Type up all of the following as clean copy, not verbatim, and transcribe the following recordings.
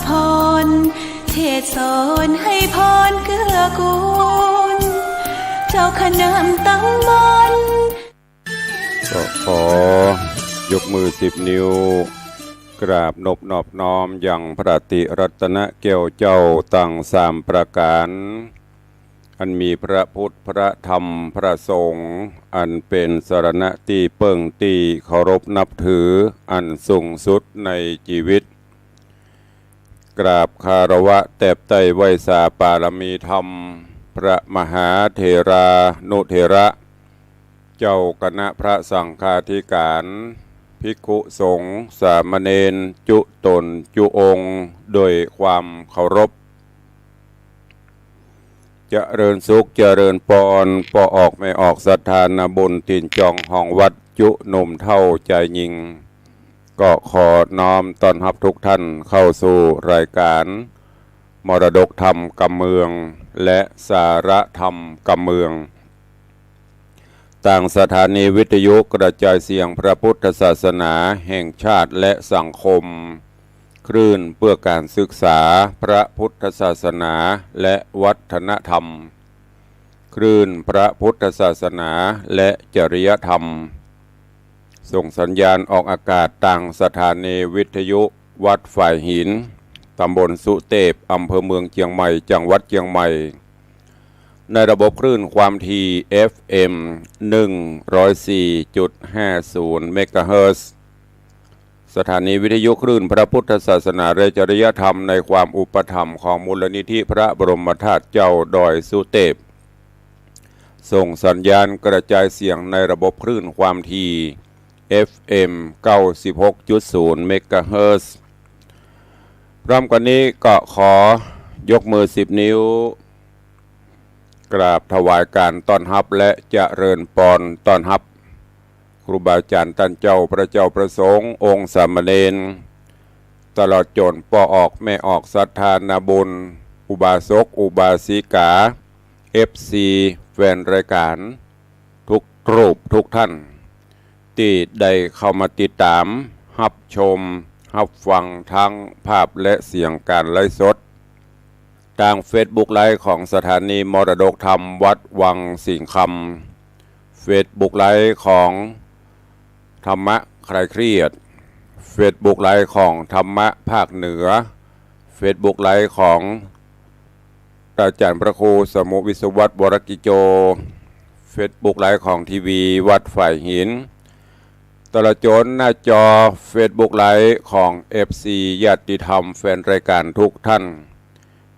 พรเทศสอนให้พรเกื้อกูลเจ้าขนำตั้งมนก็ขอยกมือ10 นิ้วกราบนอบน้อมอย่างพระติรัตนแก้วเจ้าตั้ง3 ประการอันมีพระพุทธพระธรรมพระสงฆ์อันเป็นสรณะที่เปิ่งตีเคารพนับถืออันสูงสุดในชีวิตกราบคารวะแตบไต้ไหวสาปารมีธรรมพระมหาเถรานุเถระเจ้าคณะพระสังฆาธิการภิกขุสงฆ์สามเณรจุตนจุองค์โดยความเคารพเจริญสุขเจริญปอนปอออกไม่ออกศรัทธานาบุญถิ่นจองห้องวัดจุหนุ่มเท่าใจยิงก็ขอน้อมต้อนรับทุกท่านเข้าสู่รายการมรดกธรรมกำเมืองและสาระธรรมกำเมืองต่างสถานีวิทยุกระจายเสียงพระพุทธศาสนาแห่งชาติและสังคมคลื่นเพื่อการศึกษาพระพุทธศาสนาและวัฒนธรรมคลื่นพระพุทธศาสนาและจริยธรรมส่งสัญญาณออกอากาศต่างสถานีวิทยุวัดฝ่ายหินตำบลสุเทพอำเภอเมืองเชียงใหม่จังหวัดเชียงใหม่ในระบบคลื่นความถี่ FM 104.50 เมกะเฮิรตซ์สถานีวิทยุคลื่นพระพุทธศาสนาและจริยธรรมในความอุปถัมภ์ของมูลนิธิพระบรมธาตุเจ้าดอยสุเทพส่งสัญญาณกระจายเสียงในระบบคลื่นความถี่ FM 96.0 เมกะเฮิรตซ์พร้อมกันนี้ก็ขอยกมือ10 นิ้วกราบถวายการต้อนรับและเจริญปอนต้อนรับครูบาอาจารย์ท่านเจ้าพระเจ้าประสงค์องค์สามเณรตลอดจนปอออกแม่ออกศรัทธานาบุญอุบาสกอุบาสิกา FC แฟนรายการทุกรูปทุกท่านที่ได้เข้ามาติดตามรับชมรับฟังทั้งภาพและเสียงการไลฟ์สดทาง Facebook ไลฟ์ของสถานีมรดกธรรมวัดวังสิงห์คำ Facebook ไลฟ์ของธรรมะคลายเครียด Facebook ไลฟ์ของธรรมะภาคเหนือ Facebook ไลฟ์ของอาจารย์พระครูสมุวิศวัตรวรกิโจ Facebook ไลฟ์ของทีวีวัดฝ่ายหินตลอดจนหน้าจอ Facebook ไลฟ์ของ FC ญาติธรรมแฟนรายการทุกท่าน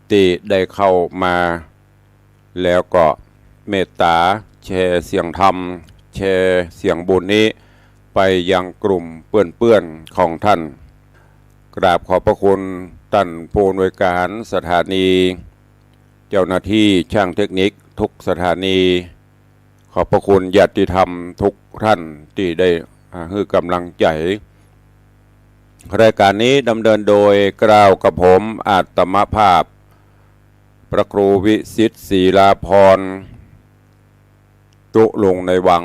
ที่ได้เข้ามาแล้วก็เมตตาแชร์เสียงธรรมแชร์เสียงบุญนี้ไปยังกลุ่มเพื่อนๆของท่านกราบขอบพระคุณท่านผู้อำนวยการสถานีเจ้าหน้าที่ช่างเทคนิคทุกสถานีขอบพระคุณญาติธรรมทุกท่านที่ได้ให้กำลังใจรายการนี้ดำเนินโดยกล่าวกับผมอาตมภาพพระครูวิสิทธิ์ศรีลาภรณ์ตุลงในวัง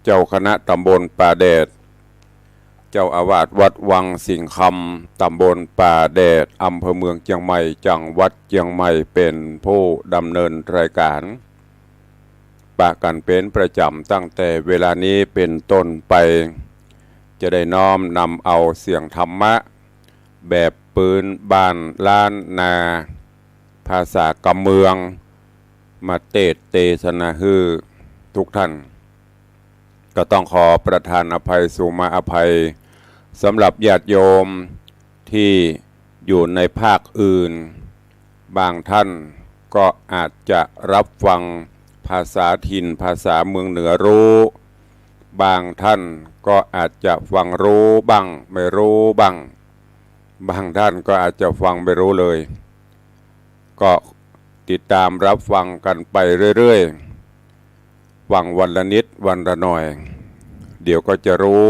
เจ้าคณะตำบลป่าแดดเจ้าอาวาสวัดวังสิงห์คำตำบลป่าแดดอำเภอเมืองเชียงใหม่จังหวัดเชียงใหม่เป็นผู้ดำเนินรายการปะกันเป็นประจำตั้งแต่เวลานี้เป็นต้นไปจะได้น้อมนำเอาเสียงธรรมะแบบปืนบ้านล้านนาภาษากำเมืองมาเทศนาฮือทุกท่านก็ต้องขอประทานอภัยสุมาอภัยสำหรับญาติโยมที่อยู่ในภาคอื่นบางท่านก็อาจจะรับฟังภาษาถิ่นภาษาเมืองเหนือรู้บางท่านก็อาจจะฟังรู้บ้างไม่รู้บ้างบางท่านก็อาจจะฟังไม่รู้เลยก็ติดตามรับฟังกันไปเรื่อยๆฟังวันละนิดวันละหน่อยเดี๋ยวก็จะรู้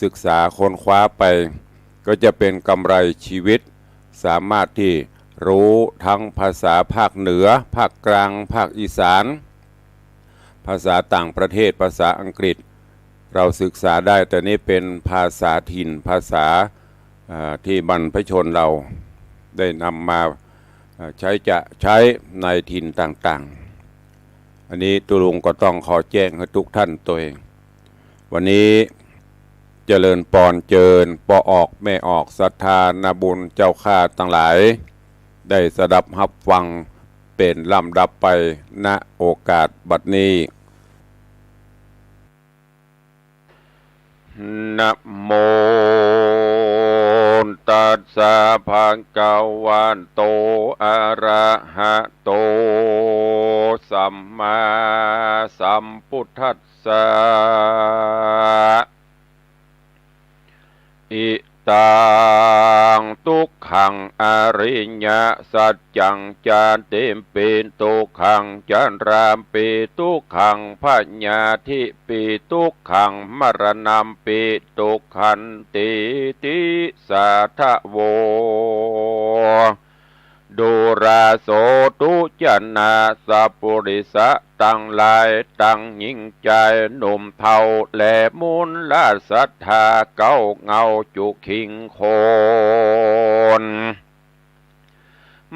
ศึกษาค้นคว้าไปก็จะเป็นกำไรชีวิตสามารถที่รู้ทั้งภาษาภาคเหนือภาคกลางภาคอีสานภาษาต่างประเทศภาษาอังกฤษเราศึกษาได้แต่นี่เป็นภาษาถิ่นภาษาที่บรรพชนเรา ได้นำมาใช้ในถิ่นต่างๆอันนี้ตุลุงก็ต้องขอแจ้งให้ทุกท่านตัวเองวันนี้เจริญปอนเจิญปอออกแม่ออกศรัทธานาบุญเจ้าข้าทั้งหลายได้สดับรับฟังเป็นลำดับไปณโอกาสบัดนี้นะโมตัสสะภะคะวะโตอะระหะโตสัมมาสัมพุทธัสสะอิตังทุกขังอริยสัจจังจาติปิทุกขังจันรามปิทุกขังปัญญาทิปิทุกขังมรณัมปิทุกขันติติสัทธโวดูราโสตุจนาสัพปุริสะตั้งหลายตั้งยิ่งใจหนุ่มเทาและมุนลาศรัทธาเก้าเงาจุขิงโคน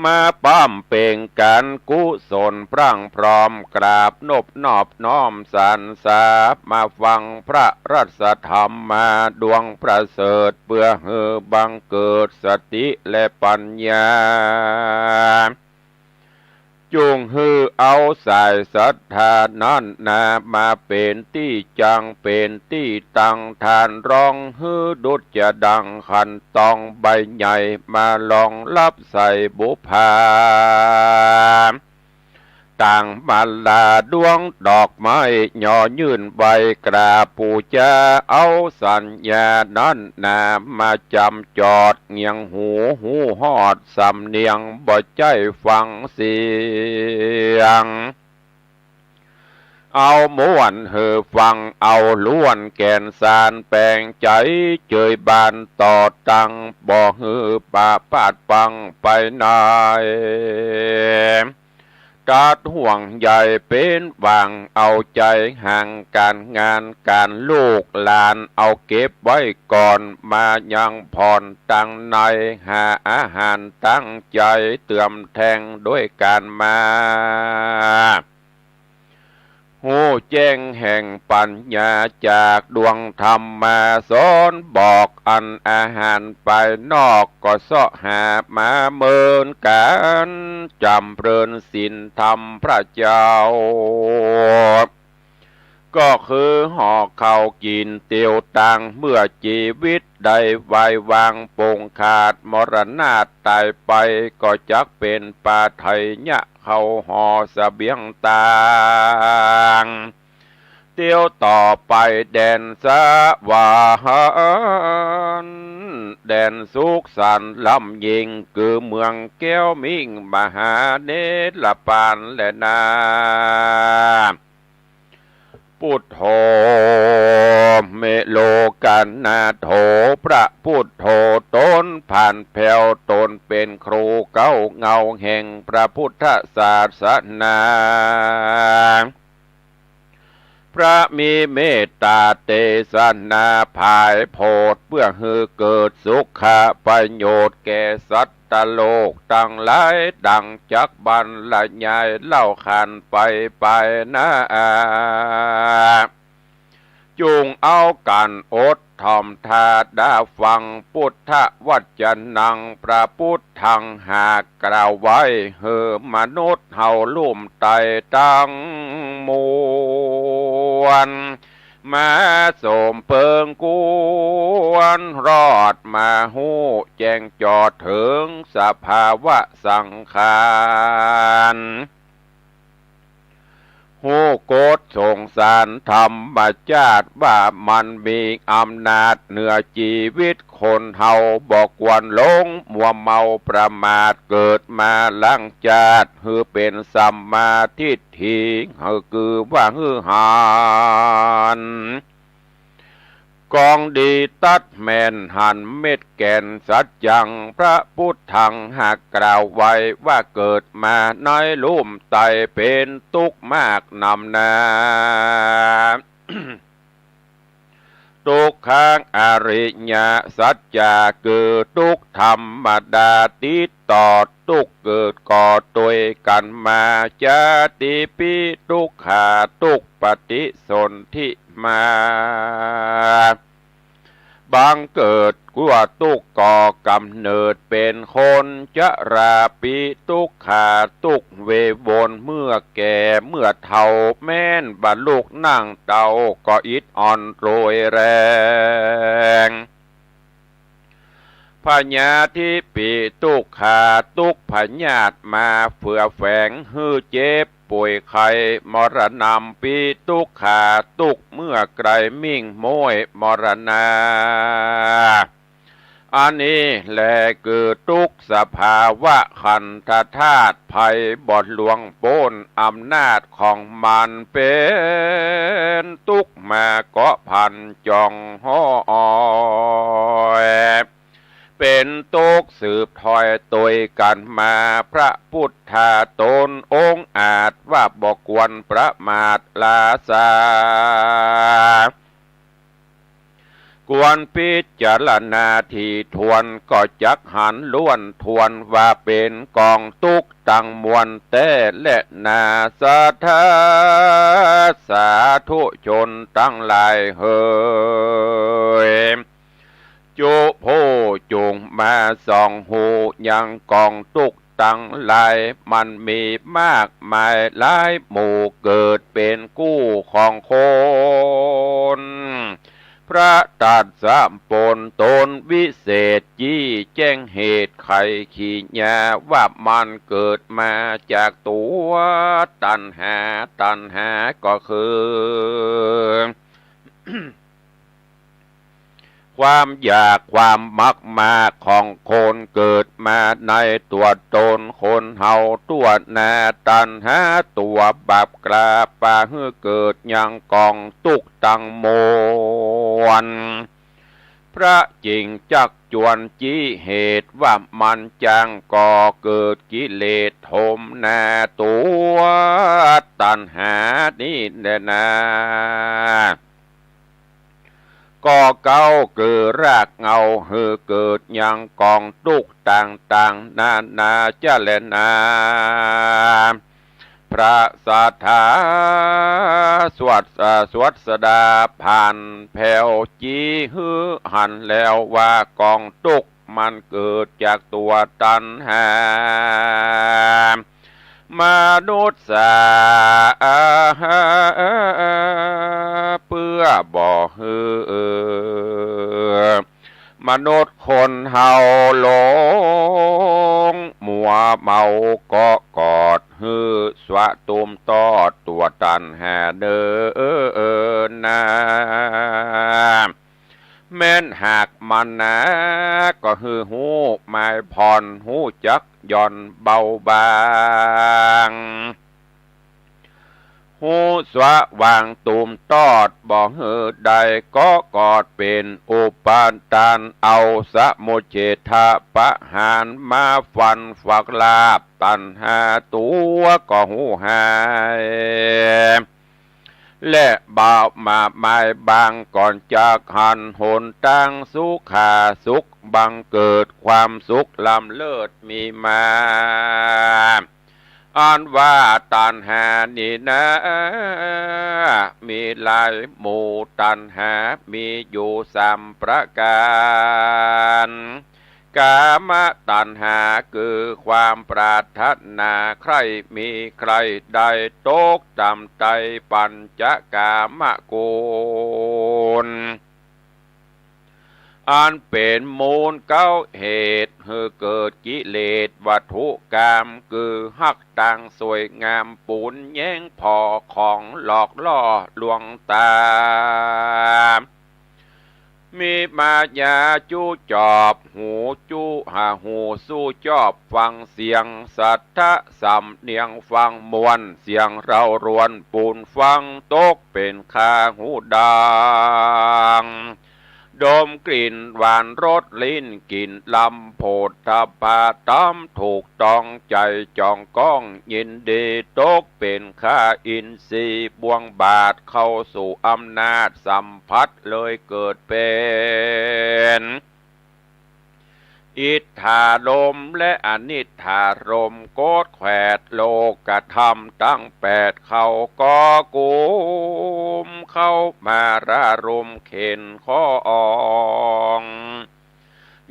มาป้อมเป่งกันกุศลพรั่งพร้อมกราบนบนอบน้อมสรรสาบมาฟังพระรัตธรรมมาดวงประเสริฐเพื่อให้บังเกิดสติและปัญญาจุงฮือเอาสายศรัทธานั้นนามาเป็นที่จังเป็นที่ตั้งทานร้องฮือดุจจะดังขันตองใบใหญ่มาลองรับใส่บุพาต่างมาลาดวงดอกไม้ย่อยื่นใบกราบปูจาเอาสัญญานั้นนามาจำจอดเงียงหูหอดสำเนียงบ่ใจฟังเสียงเอาม้วนเหือฟังเอาล้วนแก่นสารแปลงใจเจยบานต่อตังบ่หือป่าปาดปังไปนายการห่วงใหญ่เป็นวางเอาใจห่างการงานการลูกหลานเอาเก็บไว้ก่อนมายังผ่อนตั้งในหาอาหารตั้งใจเติมแทงด้วยการมาหูแจ้งแห่งปัญญาจากดวงธรรมมาสอนบอกอันอาหารไปนอกก็เสาะหามาเมินกันจำเพลินศีลธรรมพระเจ้าก็คือห่อข้าวกินเตียวตังเมื่อชีวิตได้ไว้วางปงขาดมรณะตายไปก็จักเป็นป่าไทยยะเขาห่อเสบียงต่างเตียวต่อไปแดนสวรรค์แดนสุขสันต์ลำยิงคือเมืองแก้วมิ่งมหาเนตรปานและนาพุทโธเมโลกันนาโถพระพุทโธตนผ่านแผ่วตนเป็นครูเก้าเงาแห่งพระพุทธศาสนาพระมีเมตตาเตสนาภายโพดเพื่อให้เกิดสุขประโยชน์แก่สัตว์โลกตั้งหลายดังจักบรรยายเล่าขันไปนะจุงเอากันอดทอมทาดาฟังพุทธวจนังพระพุทธังหากกล่าวไว้เหือมนุษย์เฮาลุ่มไตตั้งมวลมาสมเปิงกวนรอดมาหูแจ้งจอดถึงสภาวะสังขารหูโกดสงสารธรรมชาติว่ามันมีอำนาจเหนือชีวิตคนเฮาบอกวันหลงมัวเมาประมาทเกิดมาลังจาดฮือเป็นสัมมาทิฏฐิฮือคือว่าฮือหานกองดีตัดแม่นหันเม็ดแก่นสัจจังพระพุทธังหากกล่าวไว้ว่าเกิดมาน้อยลุ่มไตเป็นทุกข์มากนำนา ทุกขังอริยสัจจะเกิดทุกธรรมดาติดต่อทุกเกิดก่อตัวกันมาจาติปิทุกขาทุกปฏิสนธิมาบังเกิดกว่าทุกก่อกำเนิดเป็นคนจราปิทุกขาทุกเววนเมื่อแก่เมื่อเฒ่าแม่นบรรลุนั่งเตาก็อิดอ่อนโรยแรงพญาทิปิทุกขาทุกพญาตมาเฟื่อแฝงฮือเจ็บป่วยไข้มรณะปีทุกขาทุกเมื่อไกลมิ่งโมยมรณาอันนี้แลเกิดทุกสภาวะขันธธาตุภัยบอดหลวงโป้นอำนาจของมันเป็นทุกมาเกาะพันจองห่อเป็นตุกสืบถอยตัวกันมาพระพุทธาตนองค์อาจว่าบอกควรประมาทลาสากวนพิจารณาที่ทวนก็จักหันล้วนทวนว่าเป็นกองตุกตั้งมวลแต่และนาสาธาสาธุชนตั้งหลายเฮยจุโพจงมาส่องหูยังกองตุกตั้งหลายมันมีมากมายหลายหมู่เกิดเป็นกู้ของคนพระตัดสามปนตนวิเศษจี้แจ้งเหตุไขขีญาว่ามันเกิดมาจากตัวตัณหาก็คือ ความอยากความมักมาของคนเกิดมาในตัวตนคนเฮาตัวนาตันหาตัวบาปกราปาเฮือเกิดยังกองตุกตังมวลพระจริงจักจวนจี้เหตุว่ามันจังก่อเกิดกิเลสโทมนาตัวตันหานี่แน่นาก็เก้าเกิดรากเงาเฮือเกิดยังกองตุกต่างนาเจเลนาพระสัทธาสวัสดาผ่านแผ่วจีฮือหันแล้วว่ากองตุกมันเกิดจากตัวตัณหามนุษย์สาเพื่อบ่ฮือมนุษย์คนเฮาหลงมัวเมาเกาะกอดฮือสวะตุมตอดตัวตันหาเดินนาแม้นหากมันนะก็ฮือหูหมายพรหูจักย่อนเบาบางหูสวะวางตุมตอดบ่เฮือใดก็กอดเป็นอุปาทานเอาสมุเฉทะปะหารมาฟันฝักลาบตันหาตัวก็หูหายและบ่าวมาหมายบางก่อนจากหันหนตั้งสุขาสุขบังเกิดความสุขลำเลิศมีมาอันว่าตัณหานี่นะมีหลายหมู่ตัณหามีอยู่3 ประการกามตัณหาคือความปรารถนาใครมีใครได้ตกต่ำใจปัญจกามกุลอันเป็นมูลเก้าเหตุให้เกิดกิเลสวัตถุกรรมคือหักต่างสวยงามปูนแย่งพอของหลอกล่อลวงตามีมายาจูจอบหูจูหาหูสู้จอบฟังเสียงสัทธะสำเนียงฟังมวลเสียงเรารวนปูนฟังตกเป็นคาหูดัง ดมกลิ่นหวานรสลิ้นกลิ่นลำโพธพาตามถูกต้องใจจองก้องยินดีตกเป็นข้าอินทรีย์บวงบาทเข้าสู่อำนาจสัมผัสเลยเกิดเป็นอิทธารมและอนิทธารมโกฏแขวดโลกธรรมตั้ง8เขาก็กุมเข้ามาระรมเข็นข้ออ่อง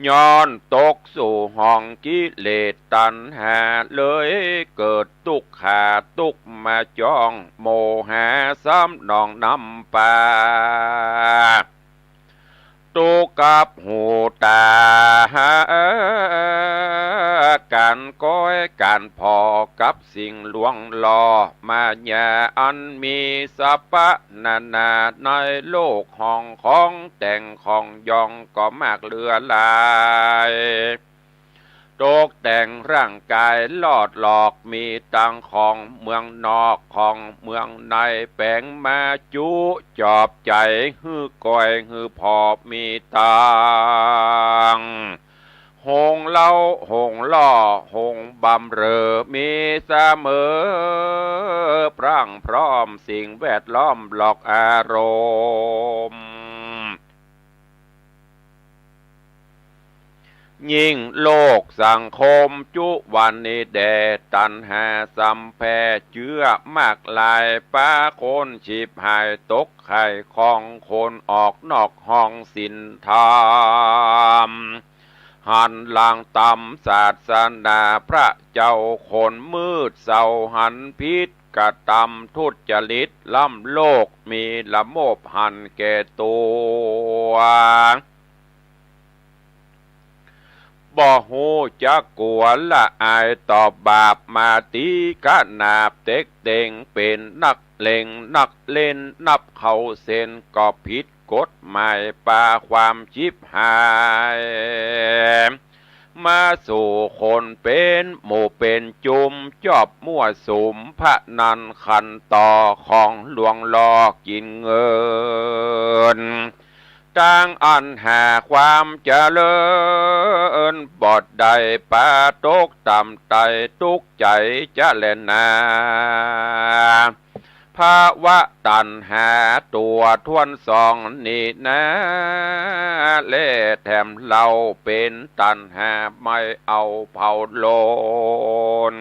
ย้อนตกสู่ห้องกิเลสตัณหาเลยเกิดทุกขาทุกมาจ้องโมหะซ้ำนองนำปาตุกับหูตาการก้อยการพอกับสิ่งลวงลอมาญาอันมีสัพพะนานาในโลกห้องของแต่งของยองก็มากเหลือหลายตกแต่งร่างกายลอดหลอกมีตังของเมืองนอกของเมืองในแปลงมาจุจอบใจฮื้อก้อยฮื้อพอบมีตังหงเล่าหงล่อหงบำเรอมีเสมอพรั่งพร้อมสิ่งแวดล้อมหลอกอารมณ์ยิ่งโลกสังคมจุวันนี้แดตันหาสัมแพเชื้อมากลายป้าคนชีพหายตกไข่ของคนออกนอกห้องสินธรรมหันหลังต่ำศาสนาพระเจ้าคนมืดเศร้าหันพิษกระทำทุจริตล้ำโลกมีละโมบหันแก่ตัวบ่หูจักกลัวละอายต่อบาปมาตีกะนาบเต็กเต็งเป็นนักเล่งนักเล่นนับเข้าเส้นก็ผิดกฎหมายปาความชิบหายมาสู่คนเป็นหมู่เป็นจุมจอบมั่วสุมพระนันขันต่อของลวงลอกินเงินตั้งอันหาความเจริญบอดใดปาตกต่ำไตทุกใจจะเล่นนาภาวะตัณหาตัวทวนสองนี่นะเล่แถมเราเป็นตัณหาไม่เอาเผาโลน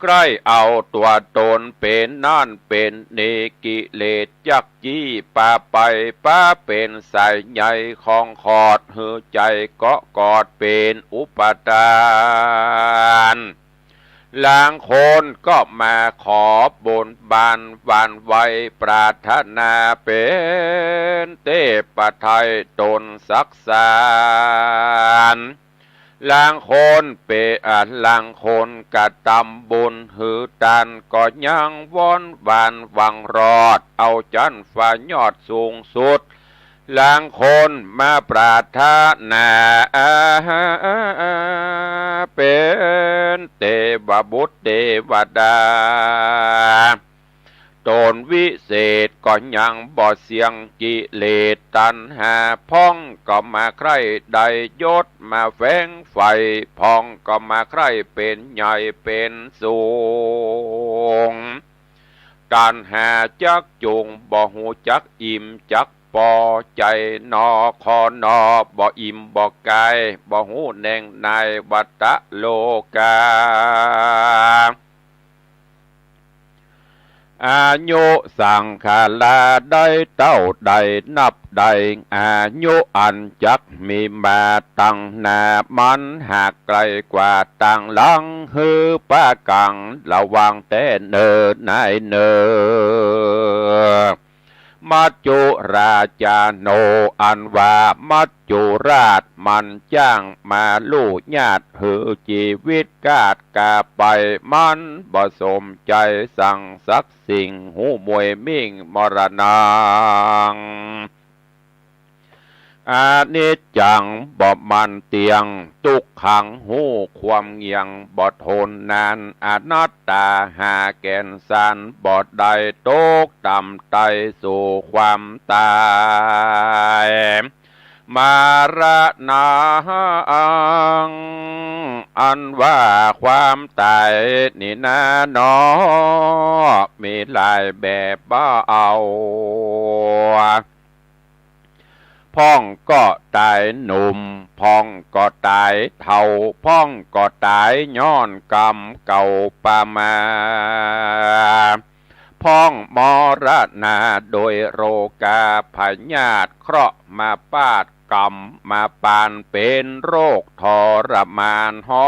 ใกล้เอาตัวตนเป็นนั่นเป็นเนกิเลสจักจี้ป่าไปป้าเป็นสายใหญ่ของขอดหือใจก็กอดเป็นอุปทานลางคนก็มาขอบนบานหวานไว้ปรารถนาเป็นเทพไทยตนศักษานลางคนเปลางคนกะตำบุญหือตันก็ยังวอนหวานหวังรอดเอาจันฟ้ายอดสูงสุดลางคนมาปรารถนาเป็นเทวบุตรเทวดาตนวิเศษก็ยังบ่เสียงกิเลสตัณหาพ้องก็มาใครได้ยศมาแฝงไฟพ้องก็มาใครเป็นใหญ่เป็นสูงตัณหาจักจุงบ่หูจักอิ่มจักปอใจนอคอนอบ่อิ่มบ่กายบ่หูแน่งในวัฏโลกาอายุสังขาราได้เต้าใดนับใดอายุอันจักมีมาตั้งหน้ามันหากไกลกว่าตั้งหลังฮือป้ากังระวังแต่เนินนายเนินมัจจุราชาโนอันว่ามัจจุราชมันจ้างมาลู่ญาติหือชีวิตกาดกาไปมันบ่สมใจสั่งสักสิ่งหูมวยมิ่งมรณัง อานิจจังบ่มันเตียงทุกขังหูความเงียงบ่ทนนานอนัตตาหาแก่นสารบ่ได้ตกต่ำไตสู่ความตายมาระนาอันว่าความตายนี่นะหนอมีหลายแบบบ่เอาพ่องก็ตายหนุ่มพ่องก็ตายเฒ่าพ่องก็ตายย้อนกรรมเก่าปามาพ้องมรณาโดยโรกาพยาธิเคราะห์มาปาดกรรมมาปานเป็นโรคทรมานฮ้อ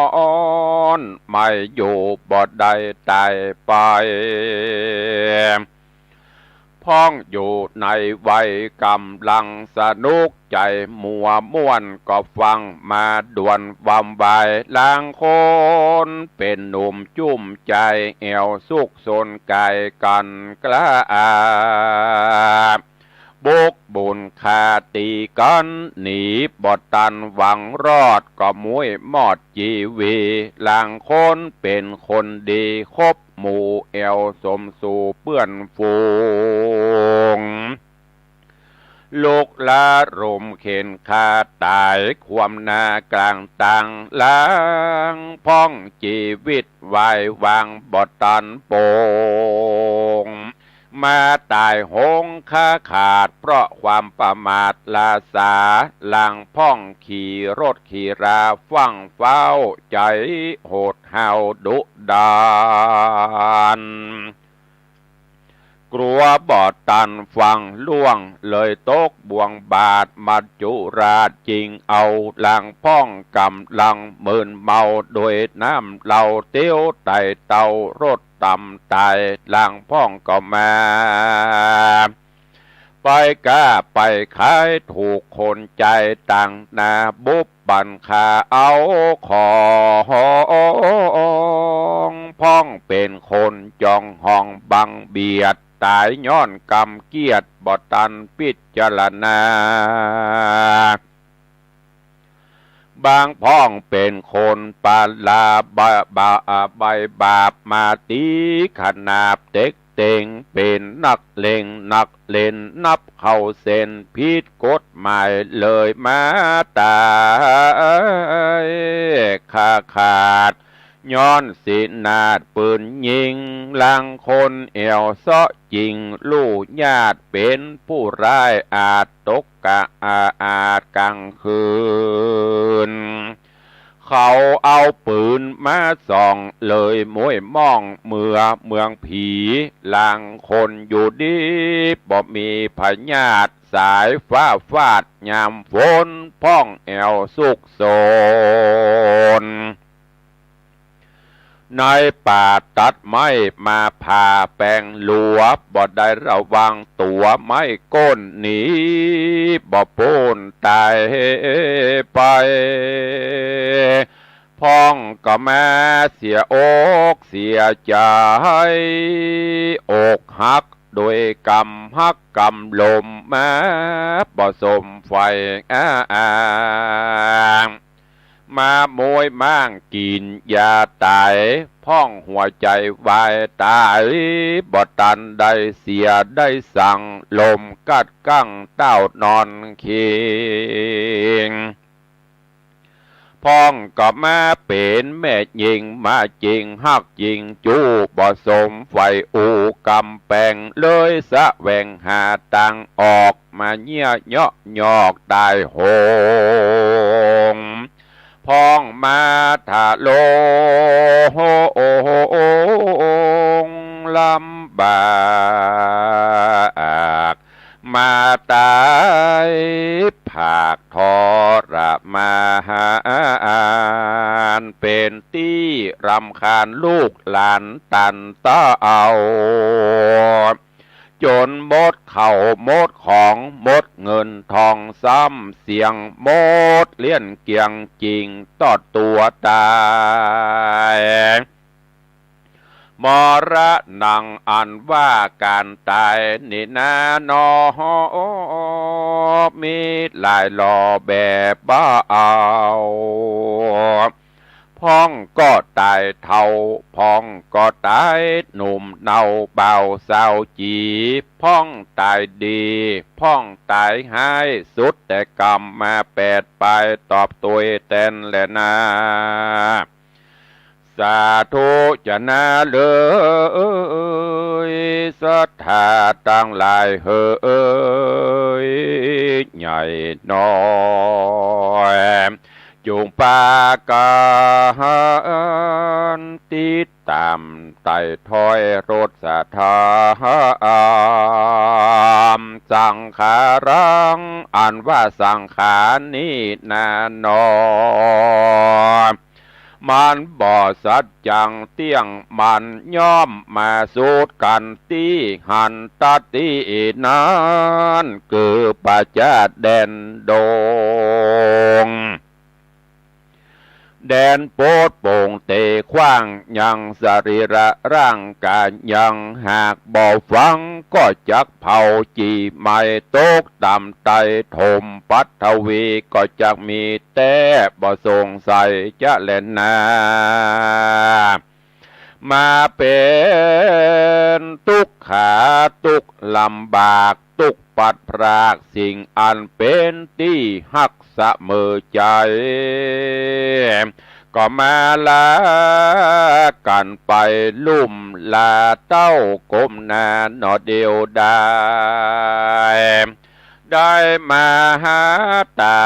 นไม่อยู่บ่ได้ตายไปพ้องอยู่ในวัยกำลังสนุกใจมัวม่วนก็ฟังมาด่วนวำวายลางคนเป็นหนุ่มจุ่มใจแอวสุกสนกายกันกล้าบุกบุญคาตีกันหนีบอดตันหวังรอดก็มุ้ยมอดจีวีลางคนเป็นคนดีคบหมู่แอวสมสู่เปื้อนฟูงลูกลารมเข็นคาตายความนากลางต่างล้างพ้องชีวิตวายวางบอดตันโปงมาตายหงค่าขาดเพราะความประมาทลาสาหลังพ้องขี่รถขี่ราฟังเฝ้าใจโหดเห่าดุดานกลัวบอดตันฟังล่วงเลยตกบ่วงบาดมัจจุราชจริงเอาหลังพ้องกำลังมืนเมาโดยน้ำเหล่าเตี้ยวไต่เตารถต่ำตายหลังพ้องก็มาไปกล้าไปขายถูกคนใจต่างนาบุบบันคาเอาของพ้องเป็นคนจองห้องบังเบียดตายย้อนกรรมเกียรติบ่ตันพิจารณาบางพ้องเป็นคนปาลาใบบาปมาตีขนาบเต็กเต็งเป็นนักเลงนักเล่นนับเข้าเส้นผิดกฎหมายเลยมาตายขาดย้อนสินาดปืนยิงลังคนเอวเสาะจริงลู่ญาติเป็นผู้ร้ายอาจตกอาจกลางคืนเขาเอาปืนมาส่องเลยมวยมองเมืองผีลางคนอยู่ดีบ่มีพญาติสายฟ้าฟาดยามฝนพ้องแอวสุกโซนในป่าตัดไม้มาผ่าแปลงหลวบบ่ได้ระวังตัวไม้ก้นหนีบ่ปูนตายไปพ้องก็แม่เสียอกเสียใจอกหักโดยกรรมหักกรรมลมแม้บ่สมไฟมามวยมั่งกินยาตายพ้องหัวใจวายตายบ่ตันได้เสียได้สั่งลมกัดกั้งเต้านอนเคียงพ้องก็มาเป็นแม่ยิงมาจริงฮักจริงจู้บ่สมไฟอูกำแปงเลยสะแหวงหาตังออกมาเยี่ยเนาะยอกตายโหงพ้องมาถาโลลำบากมาตายผากทรมานเป็นที่รำคาญลูกหลานตันต้าเอาจนหมดเข่าหมดของหมดเงินทองซ้ำเสียงหมดเลี้ยนเกียงจริงตอดตัวตาย มรณังอันว่าการตายนี่นานอมีหลายหล่อแบบบ้าเอาพ้องก็ตายเท่าพ้องก็ตายหนุ่มเนาเบาสาวจีพ้องตายดีพ้องตายหายสุดแต่กรรมมาแปดไปตอบตัวเต้นแหละนาสาธุจะนาเลยศรัทธาตั้งหลายเฮ้ยใหญ่น้อยจงปากานติดตามไต่ถอยรถสถามสังขารังอันว่าสังขารนี้นานอนมันบ่สัจจังเตี้ยงมันย่อมมาสูดกันตีหันตัดตีนั้นคือปัจจแดนโดงแดนโปดโป่งเตะขว้างยังสรีระร่างกายยังหากบ่ฟังก็จักเผาจีไม่ตกต่ำไตถมปัทวีก็จักมีแต่บ่สงสัยจะเล่นนามาเป็นทุกขาทุกลำบากทุกปัดพรากสิ่งอันเป็นที่หักเสมอใจก็มาลากันไปลุ่มลาเต้ากลมนานนอเดียวได้มาหาตา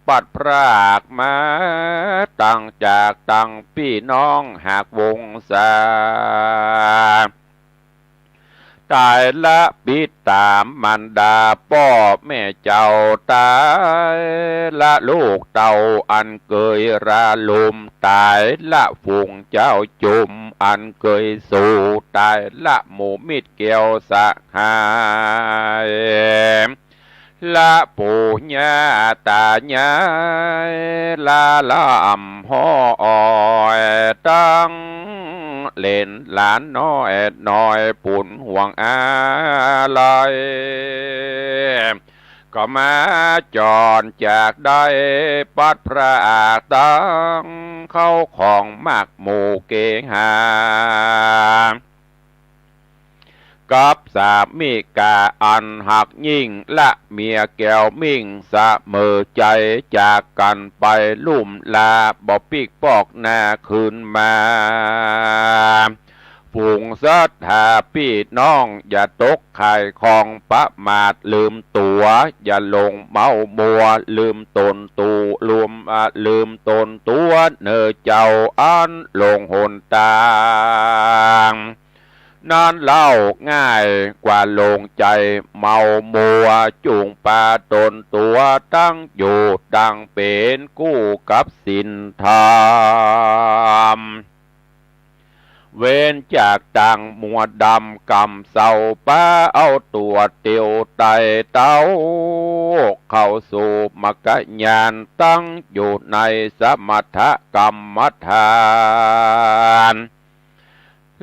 ปัดพรากมาตั้งจากตั้งพี่น้องหากวงศาตายละปิดตามมันดาพ่อแม่เจ้าตายละลูกเต่าอันเคยราลุมตายละฝูงเจ้าจุมอันเคยสู่ตายละหมู่มิตรเกี่ยวสะหายละปู่ย่าตายายละลำห้อยตั้งเล่นหลานน้อยปุ่นห่วงอะไรก็มาจรจากได้ปัดพระอาตังเข้าของมากหมู่เกหากับสามีกาอันหักยิ่งและเมียแก้วมิ่งเสมอใจจากกันไปลุ่มลาบ่ปีกปอกหน้าคืนมาฝูงศรัทธาพี่น้องอย่าตกไข่ของประมาทลืมตัวอย่าลงเมามัวลืมตนตูลืมตนตัวเนอเจ้าอันลงหนตางนั่นเล่าง่ายกว่าลงใจเมามัวจูงปาตนตัวตั้งอยู่ดังเป็นกู้กับสินธรรมเว้นจากต่างมัวดำกำเศร้าป้าเอาตัวเตียวไตเต้าเข้าสู่มรรคญาณตั้งอยู่ในสมถกรรมฐาน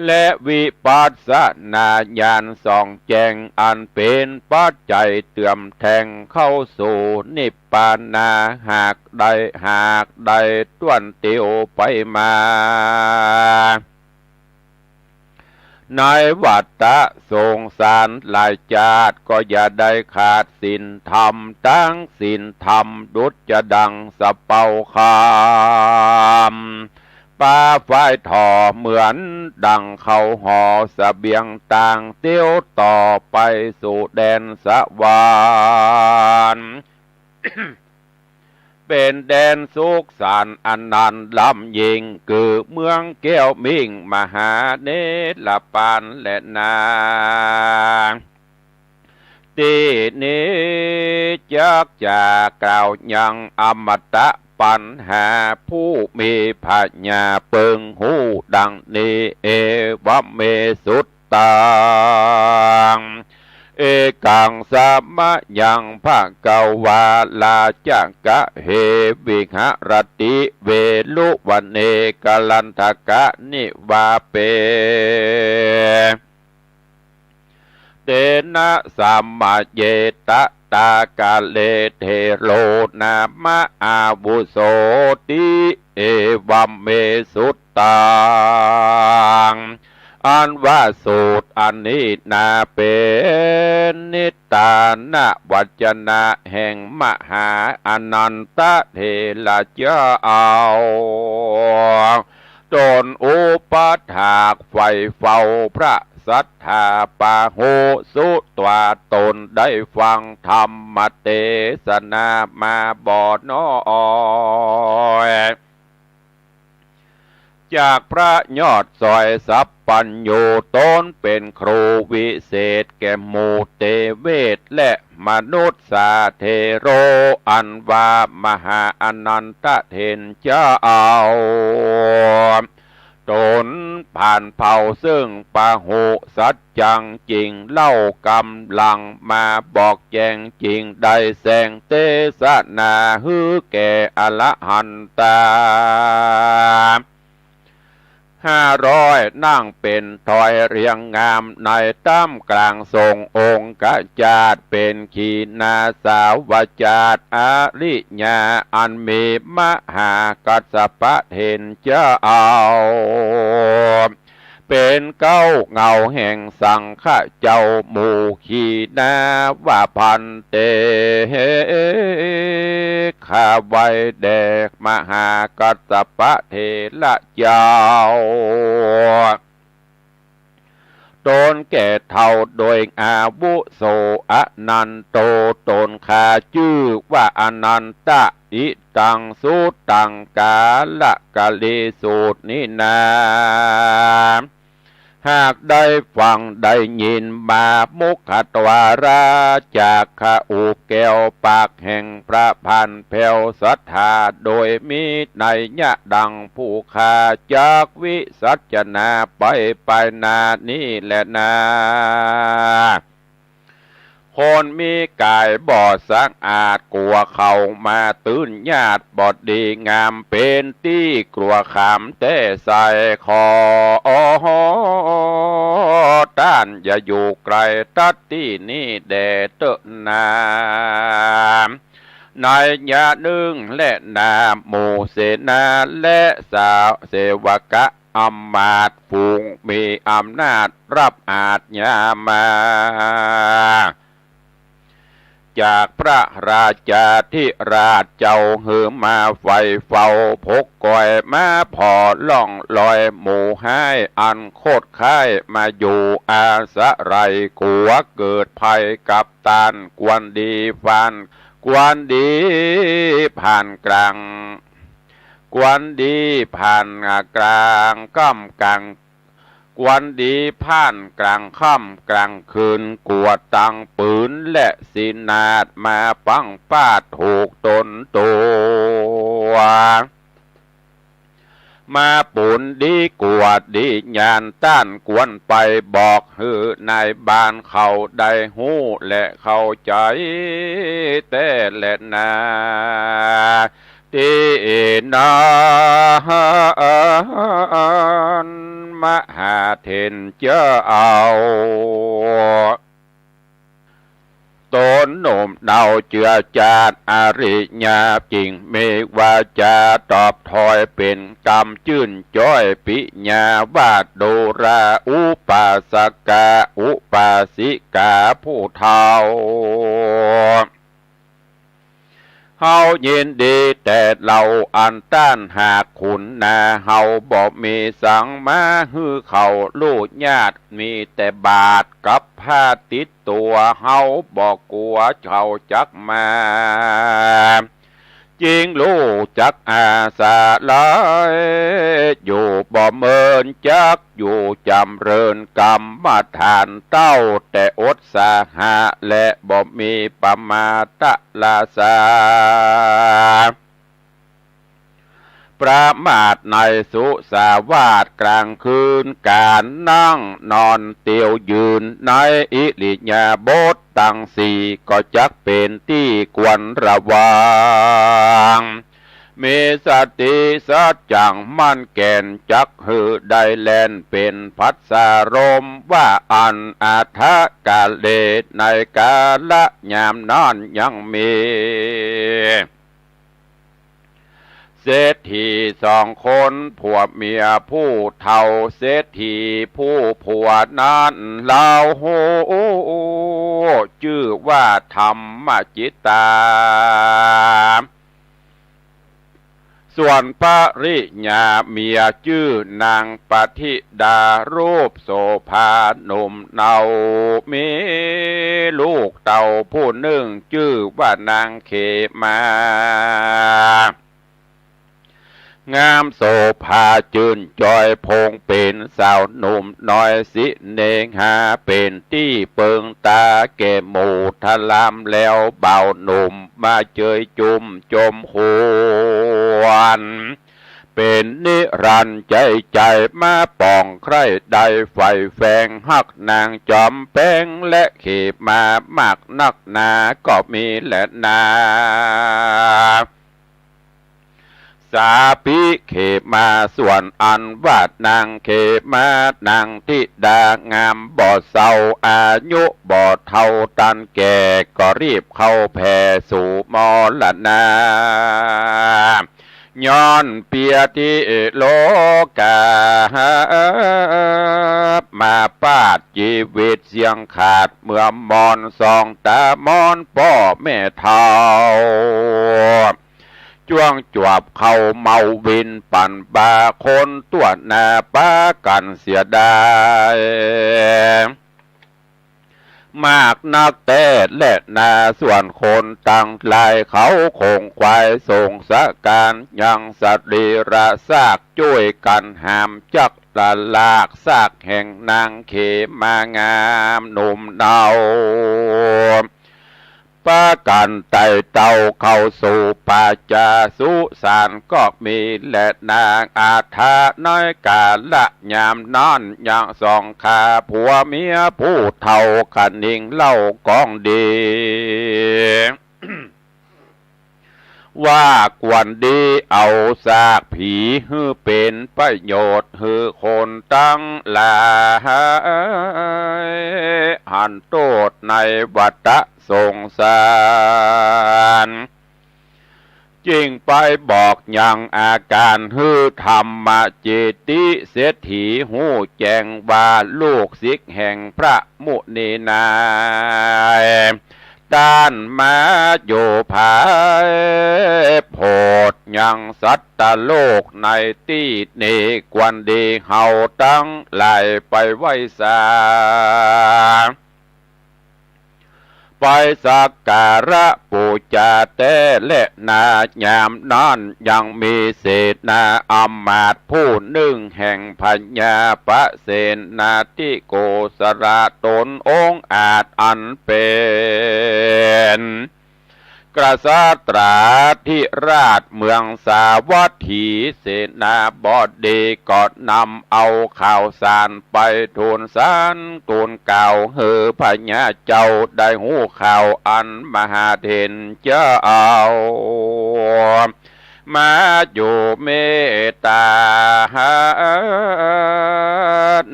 และวิปัสสนาญาณส่องแจงอันเป็นปัจจัยเตื่อมแทงเข้าสู่นิพพานาหากใดต้วนเตียวไปมาในวัฏฏะสงสารหลายชาติก็อย่าได้ขาดศีลธรรมตั้งศีลธรรมดุจจะดังสะเปาคามป่าฝ้ายถ่อเหมือนดังเขาห่อเสบียงต่างเตี้ยวต่อไปสู่แดนสวรรค์ เป็นแดนสุขสันต์อันนันลำยิงคือเมืองแก้วมิ่งมหาเนตรปานและนาที่นี้จักจะกล่าวยังอมตะปัญหาผู้มีปัญญาเปิงหูดังนี้เอวะเมสุตตังเอ กังสามะยังภะกวาลาจักกะเหวิหรติเวลุวันเนกลันทกะนิวาเปเตนะสัมมาเยตตากาเลเทโลนามะอาวุโสติเอวัมเมสุตตังอันว่าสูตรอันนี้นาเป็นนิตานะวัจนะแห่งมหาอนันตเทระเจ้าตนอุปถากไฟเฝ้าพระสัทธาปาโหสุตวาตนได้ฟังธรรมเทศนามาบ่น้อยจากพระยอดซอยสัพปัญโยตนเป็นครูวิเศษแก่หมู่เตเวทและมนุษย์สาเทโรอันว่ามหาอนันตเทนเจ้าตนผ่านเผ่าซึ่งปะหุสัจจังจริงเล่ากำลังมาบอกแจงจริงได้แสงเทศนาฮือแก่อรหันตา500นั่งเป็นถอยเรียงงามในตั้มกลางทรงองค์กจาดเป็นขีนาสาวจาดอริญาอันมีมหากัสสปะเทนเจ้าเป็นเก้าเงาแห่งสังฆเจ้าหมู่ขีนาว่าพันเตข้าไว้แดกมหากัสสปะเทระเจ้าตนแก่เท่าโดยอาวุโสอนันโตตนข้าชื่อว่าอนันตะอิตังสุตังกาละกะเลสูตรนี้นาหากได้ฟังได้ยินมามุขตวาราจากข้าอุแก้วปากแห่งพระพันแผ่วศรัทธาโดยมีในยะดังผู้ข้าจากวิสัชนาไปนานี้แหละนาคนมีกายบ่อสังอาจกลัวเขามาตื้นญาติบอดดีงามเป็นที่กลัวขามแต่ใส่คอต้านอย่าอยู่ไกลตัดที่นี่แดดเตนาในยะหนึ่งและนาหมู่เสนาและสาวเสวกะอำมาตย์ฝูงมีอำนาจรับอาจญามาจากพระราชาธิราชเจ้าหือมาไฟเฝ้าพกก่อยมาพอล่องลอยหมู่ให้อันโคตรค่ายมาอยู่อาสะไรกัวเกิดภัยกับตานกวนดีฟันกวนดีผ่านกลางกวนดีผ่านกลางก้ำกลางกวนดีผ่านกลางค่ำกลางคืนกวดตังปืนและสินาดมาปังป้าถูกตนตัวมาปุ่นดีกวดดีญาณต้านกวนไปบอกฮือนายบ้านเขาได้หูและเข้าใจแต่และนาที่นานมหาเทนเจ้าตนหนุ่มเดาเจือจาดอริญาจริงเมวาจาตอบถอยเป็นกรรมจื่นจ้อยปิญาวาดโดราอุปาสกาอุปาสิกาผู้เฒ่าเฮายินดีแต่เราอันต้านหากขุนนาเฮาบอกมีสังมาฮือเขาลูกญาติมีแต่บาทกับผ้าติดตัวเฮาบอกกลัวเขาจักมาจริงลูกจักอาสาลายอยู่บ่เมินจักอยู่จำเริญกรรมมาทานเต้าแต่อดสาหะและบ่มีปมาตะลาสา ประมาทในสุสาวาสกลางคืนการนั่งนอนเตียวยืนในอิริยาบถตั้งสี่ก็จักเป็นที่ควรระวังมีสติสัจจังมั่นแก่นจักหือได้แลนเป็นพัสสารมว่าอันอาทะกาเลในกาละยามนอนยังมีเศรษฐีสองคนผัวเมียผู้เฒ่าเศรษฐีผู้ผัวนั้นเล่าโหชื่อว่าธรรมจิตตาส่วนปริญญาเมียชื่อนางปฏิดารูปโสภาหนุ่มเนามีลูกเต่าผู้หนึ่งชื่อว่านางเขมางามโสภาจืนจอยพงเป็นสาวหนุ่มน้อยสิเนงหาเป็นที่เปิงตาแก่หมู่ทะลามแล้วเบาหนุ่มมาเจยจุมจมหวนเป็นนิรันดร์ใจมาป่องใครได้ไฟแฝงหักนางจอมแป้งและเขบมามากนักหนาก็มีแหละนาสาพิเขมาส่วนอันวาดนางเขมานางธิดางามบ่เศร้าอายุบ่เท่าตันแก่ก็รีบเข้าแผ่สู่มรณะย้อนเปียที่โลกามาปาดชีวิตเสียงขาดเมื่อมอนสองตามอนพ่อแม่เท่าจ้วงจวบเข้าเมาวินปั่นบาคนตัวหน้าป้ากันเสียดายมากนักแต่และนาส่วนคนต่างลายเขาคงควายส่งสะการยังสรีระซากช่วยกันหามจักละลากซากแห่งนางเขมางามหนุ่มเนาป้ากันไต่เต่าเข้าสู่ป่าจาสุสานก็มีและนางอาทาน้อยกาละยามนอนอย่างสองขาผัวเมียผู้เท่าขันนิ่งเล่ากองดี ว่ากวนดีเอาซากผีฮือเป็นประโยชน์ฮือคนตั้งหลายหันโทษในวัฏสงสารจริงไปบอกอย่างอาการฮือธรรมเจติเศรษฐีหูแจงว่าลูกศิษย์แห่งพระมุนีนายด้านมาโยภายโพดยังสัตตโลกในที่นี้กวนดีเฮาตั้งไหลไปไว้สาไปสักการะปูจาแต่และนายามนั้นยังมีเศษนาอำมาตย์ผู้หนึ่งแห่งพัญญาปะเสนาทิโกสระตนองค์อาจอันเป็นกษัตราธิราชเมืองสาวัตถีเสนาบดีก็นำเอาข่าวสารไปทูลสารทูลเก่าเฮือพญาเจ้าได้หูข่าวอันมหาเถรเจ้ามาอยู่เมตตา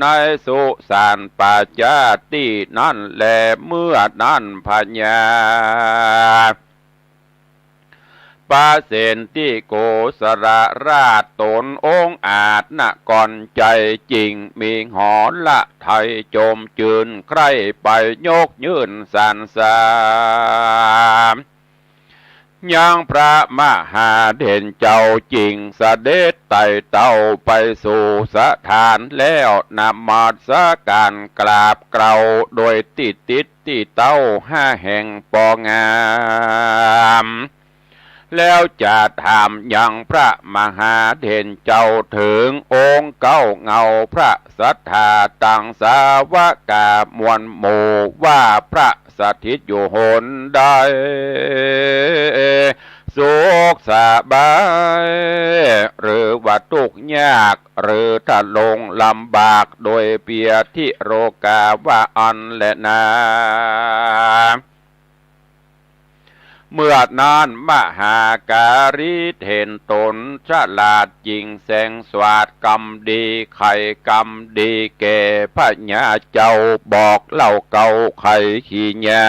ในสุสานปัจจาตินั่นแลเมื่อนั้นพญาปาเสนที่โกสระราชตนองค์อาจนก่อนใจจริงมีหอละไทยโจมจืนใครไปยกยืนสันสามยังพระมหาเด่นเจ้าจริงเสด็จไต่เต้าไปสู่สถานแล้วนำมาสการกราบเกลาโดยติดที่เต้าห้าแห่งปองามแล้วจะถามยังพระมหาเด่นเจ้าถึงองค์เก้าเงาพระสัทธาตังสาวกามวลหมู่ว่าพระสถิตอยู่หนใด สุขสบายหรือว่าทุกข์ยากหรือถ้าลงลำบากโดยเปียทิโรกาว่าอันและนาเมื่อนานมหาการิเห็นตนฉลาดจริงแสงสวาดกรรมดีไข่กรรมดีแก่พระญาเจ้าบอกเล่าเก่าไข่ขี้ญา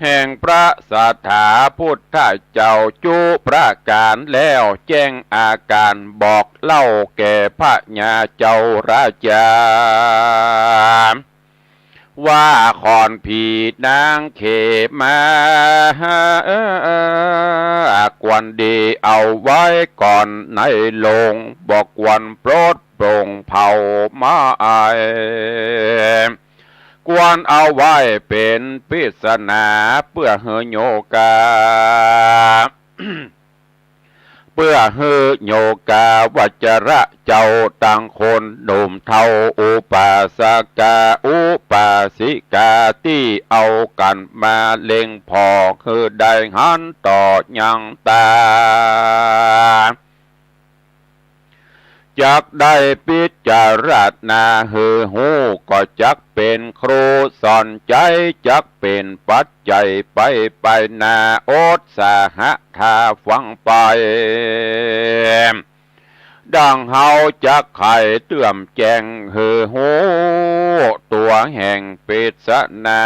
แห่งพระสถาพุทธเจ้าจุประการแล้วแจ้งอาการบอกเล่าแก่พระญาเจ้าราชาว่าขอนผีนางเขมากวนดีเอาไว้ก่อนในโลงบอกกวนโปรดโปร่งเผามาไอกวนเอาไว้เป็นปริศนาเพื่อเฮโยกา เพื่อเฮโยกาวัจระเจ้าต่างคนหนุ่มเทาอุปาสกาอุปาสิกาที่เอากันมาเล็งพอคือได้หันต่อยังตาจักได้พิจารณาหือหูก็จักเป็นครูสอนใจจักเป็นปัจจัยไปนาโอตสาหะทาฟังไปดังเฮาจักไข่เตื่อมแจงหือหูตัวแห่งปิศนา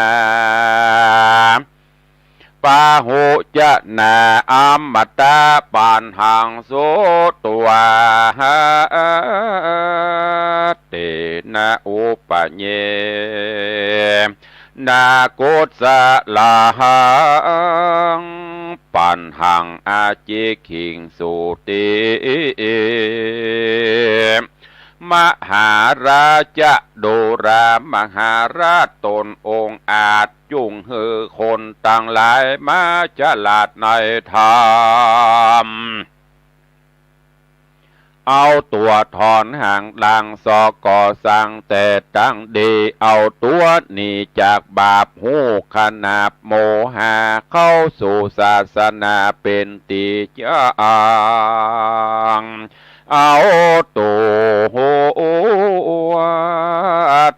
ปาหุจะนาอัมมตาปานหังโสตัวเตนะอุปเยนาโกสะลาหังปันหังอาจิขิงสุติมหาราชโดรามหาราชตนองค์อาจจุงเฮอคนต่างหลายมาฉลาดในธรรมเอาตัวถอนห่างดังสอก่อสร้างแต่ตั้งดีเอาตัวหนีจากบาปหูขนาบโมหะเข้าสู่ศาสนาเป็นติจางเอาตัว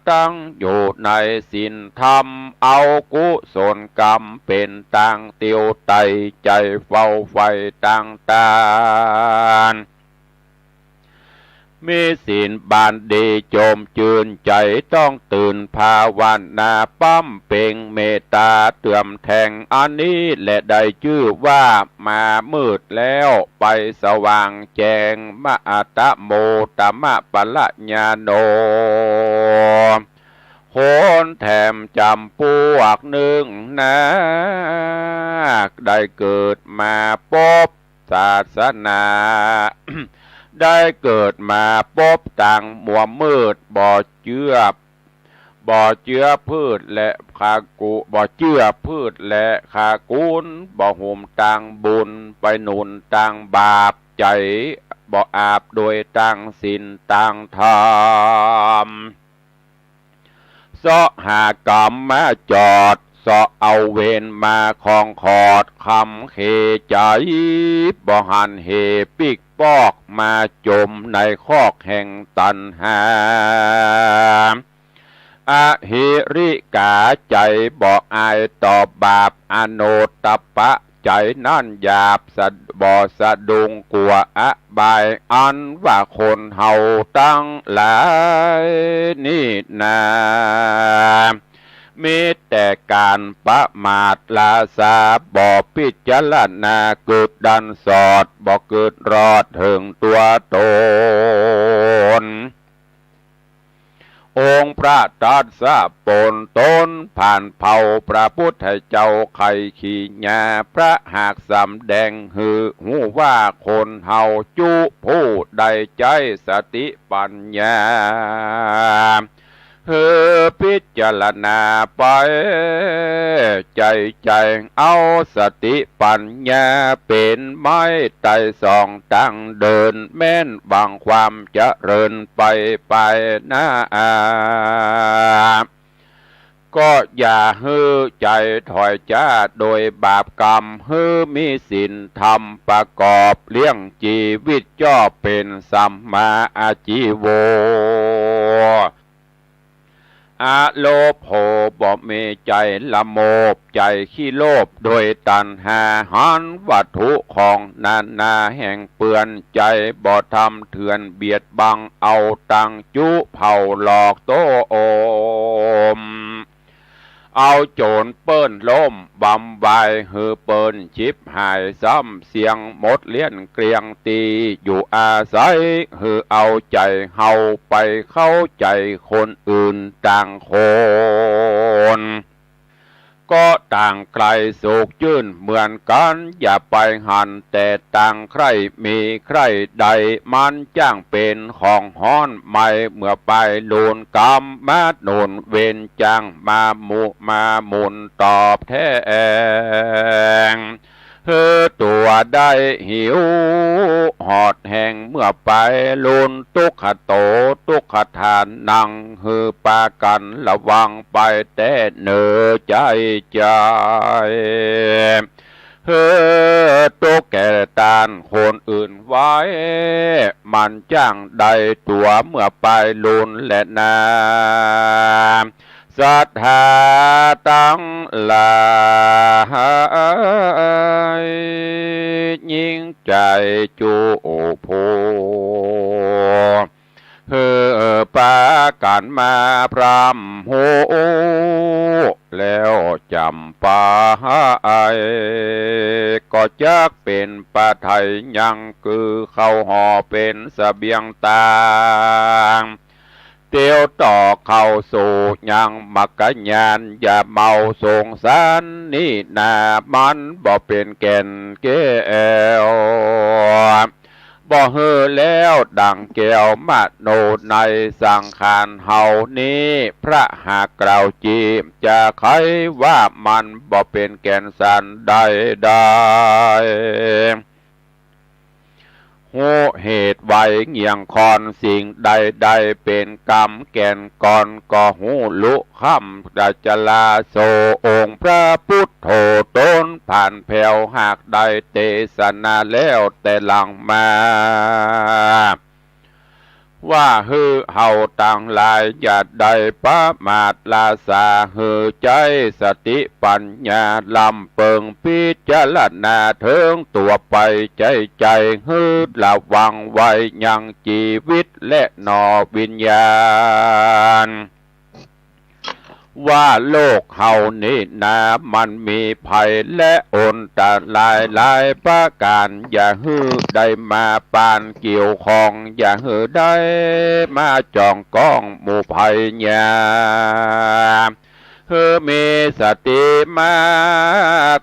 ตั้งอยู่ในศีลธรรมเอากุศลกรรมเป็นตั้งเตียวไตใจเฝ้าไฟตั้งตามีศีลบานดีโจมจืนใจต้องตื่นภาวนาปั้มเป่งเมตตาเตื่อมแทงอันนี้และได้ชื่อว่ามามืดแล้วไปสว่างแจงมะอัตโมตมะปะละญาโนโหนแถมจำพวกหนึ่งนะได้เกิดมาพบศาสนา ได้เกิดมาพบต่างมัวมืดบ่อเจือพืชและขากุบ่อเจือพืชและขากุนบ่ห่มต่างบุญไปหนุนต่างบาปใจบ่อาบโดยต่างศีลต่างธรรมเสาะหากรรมมาจอดเสาะเอาเวรมาคองขอดคำเขใจบ่หันเหปิกปอกมาจมในคอกแห่งตัณหาอหิริกาใจบ่อายต่อบาปอโนตปะใจนั่นหยาบบ่สะดุงกลัวบายอันว่าคนเฮาตั้งหลายนี่นามีแต่การประมาทลาสาบ่พิจารณาเกิดดันสอดบ่เกิดรอดถึงตัวตนองค์พระตัสสะปนตนผ่านเผ่าพระพุทธเจ้าไข่ขี้ญาพระหากสำแดงหือหูว่าคนเฮาจุผู้ใดใจสติปัญญาเฮอพิจารณาไปใจเอาสติปัญญาเป็นไม้ไต่สองตั้งเดินแม่นบางความเจริญไปหน้า ก็อย่าฮื้อใจถอยจ้าโดยบาปกรรมฮื้อมีศีลธรรมประกอบเลี้ยงชีวิตย่อเป็นสัมมาอาชีโวอาโลภโภบ่มีใจละโมบใจขี้โลภโดยตัณหาหันวัตถุของนานาแห่งเปือนใจบ่ทำเถื่อนเบียดบังเอาตังจุเผาหลอกโตโอมเอาโจรเปิ้นล้มบำบายฮือเปิ้นชิบหายซ้ำเสียงหมดเลี้ยนเกลียงตีอยู่อาศัยฮือเอาใจเฮาไปเข้าใจคนอื่นต่างคนก็ต่างไกลสุขยื่นเหมือนกันอย่าไปหันแต่ต่างใครมีใครใดมันจ้างเป็นของฮ้อนไม่เมื่อไปโลนกรรมมาโนนเวนจ้างมาหมุนตอบแทงเฮอตัวได้หิวหอดแห่งเมื่อไปลุนทุกขโตทุกขทานนังฮือปากันระวังไปแต่เนอใจเฮอตุกแก่ตานคนอื่นไว้มันจ้างใดตัวเมื่อไปลุนและนาศรัทธาตั้งหลายยิ่งใจจูโพเฮอปากันมาพรำโหแล้วจำปาก็จักเป็นปะไทยยังคือเข้าห่อเป็นเสบียงตางเตียวต่อเข้าสู่ยังมักกะญาณอย่าเมาสงสารนี่นามันบ่เป็นแก่นแก้วบ่เฮอแล้วดังแก้วมโนในสังขารเฮานี้พระหากกล่าวจีบจะไขว่ามันบ่เป็นแก่นสันใดหูเหตุไว้เงียงคอนสิ่งใดเป็นกรรมแก่นก่อนก็หูลุคำดัจลาโสองค์พระพุทโธต้นผ่านแผ่วหากใดเทศนาแล้วแต่หลังมาว่าฮือเฮาต่างหลายอย่าได้ประมาทลาสาฮือใจสติปัญญาลำเปิงพิจารณาเถิงตัวไปใจฮือระวังไว้ยังชีวิตและนอวิญญาณว่าโลกเฮานี้นะมันมีภัยและอนตรายหลายประการอย่าฮือได้มาปานเกี่ยวข้องอย่าฮือได้มาจองก้องหมู่ภัยญาเฮอมีสติมา